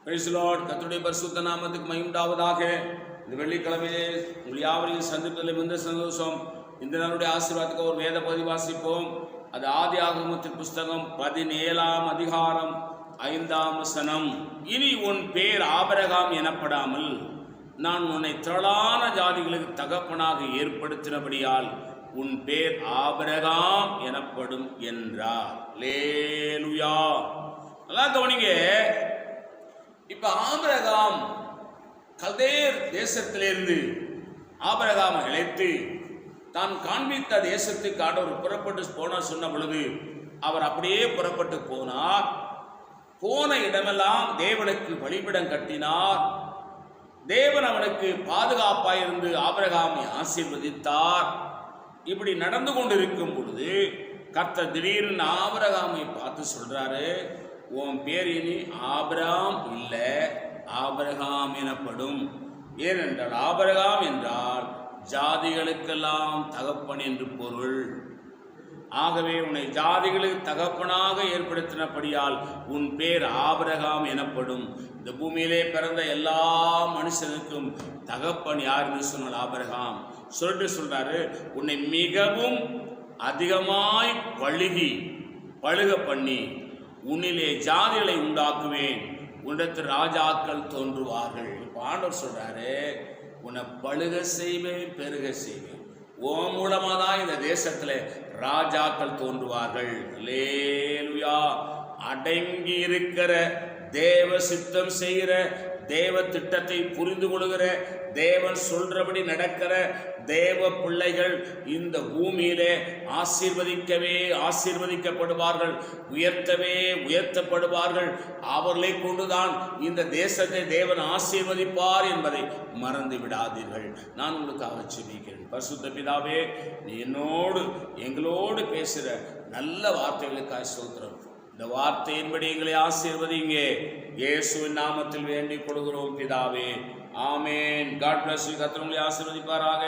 Praise the Lord. கர்த்தருடைய பரிசுத்த நாமத்துக்கு மகிமை உண்டாவதாக. இந்த வெள்ளிக்கிழமையிலே உங்கள் யாவரையும் சந்திப்பதில் மிகுந்த சந்தோஷம். இந்த நாளுடைய ஆசீர்வாதத்துக்கு ஒரு வேத பகுதி வாசிப்போம். அது ஆதியாகமத்தின் புஸ்தகம் 17ஆம் அதிகாரம் 5ஆம் வசனம். இனி உன் பேர் ஆபிரகாம் எனப்படாமல் நான் உன்னை திரளான ஜாதிகளுக்கு தகப்பனாக ஏற்படுத்தினபடியால் உன் பேர் ஆபிரகாம் எனப்படும் என்றார். அல்லேலூயா. நல்லா கவனிங்க. இப்ப ஆபிரகாம் கல்தேர் தேசத்திலிருந்து ஆபிரகாம் அழைத்து தான் காண்பித்த தேசத்துக்கு ஆண்டவர் புறப்பட்டு போன சொன்ன பொழுது அவர் அப்படியே புறப்பட்டு போனார். போன இடமெல்லாம் தேவனுக்கு பலிபீடம் கட்டினார். தேவன் அவனுக்கு பாதுகாப்பாயிருந்து ஆபிரகாமை ஆசீர்வதித்தார். இப்படி நடந்து கொண்டிருக்கும் பொழுது கர்த்தர் திடீர்னு ஆபிரகாமை பார்த்து சொல்றாரு, உன் பேர் இனி ஆபிரகாம் இல்லை, ஆபிரகாம் எனப்படும். ஏனென்றால் ஆபிரகாம் என்றால் ஜாதிகளுக்கெல்லாம் தகப்பன் என்று பொருள். ஆகவே உன்னை ஜாதிகளுக்கு தகப்பனாக ஏற்படுத்தினபடியால் உன் பேர் ஆபிரகாம் எனப்படும். இந்த பூமியிலே பிறந்த எல்லா மனுஷனுக்கும் தகப்பன் யாருன்னு சொன்னால் ஆபிரகாம். சொல்றாரு, உன்னை மிகவும் அதிகமாய் பழுக பண்ணி உன்னிலே ஜாதிகளை உண்டாக்குவேன், உன்னிடத்தில் ராஜாக்கள் தோன்றுவார்கள். ஆண்டவர் சொல்றாரு, உன்னை பழுக செய்வேன், பெருக செய்வேன். உன் மூலமா தான் இந்த தேசத்துல ராஜாக்கள் தோன்றுவார்கள். அல்லேலூயா. அடங்கி இருக்கிற தேவ சித்தம் செய்கிற, தேவ திட்டத்தை புரிந்து கொள்கிற, தேவன் சொல்றபடி நடக்கிற தேவ பிள்ளைகள் இந்த பூமியிலே ஆசீர்வதிக்கப்படுவார்கள், உயர்த்தப்படுவார்கள். அவர்களை கொண்டுதான் இந்த தேசத்தை தேவன் ஆசீர்வதிப்பார் என்பதை மறந்து விடாதீர்கள். நான் உங்களுக்காக ஜெபிக்கிறேன். பரிசுத்த பிதாவே, நீ எங்களோடு பேசுகிற நல்ல வார்த்தைகளுக்காக ஸ்தோத்திரம். இந்த வார்த்தையின்படி எங்களை ஆசீர்வதிங்க. இயேசுவின் நாமத்தில் வேண்டிக் கொள்கிறோம் பிதாவே. ஆமேன். God bless you. கர்த்தர் உங்களை ஆசீர்வதிப்பாராக.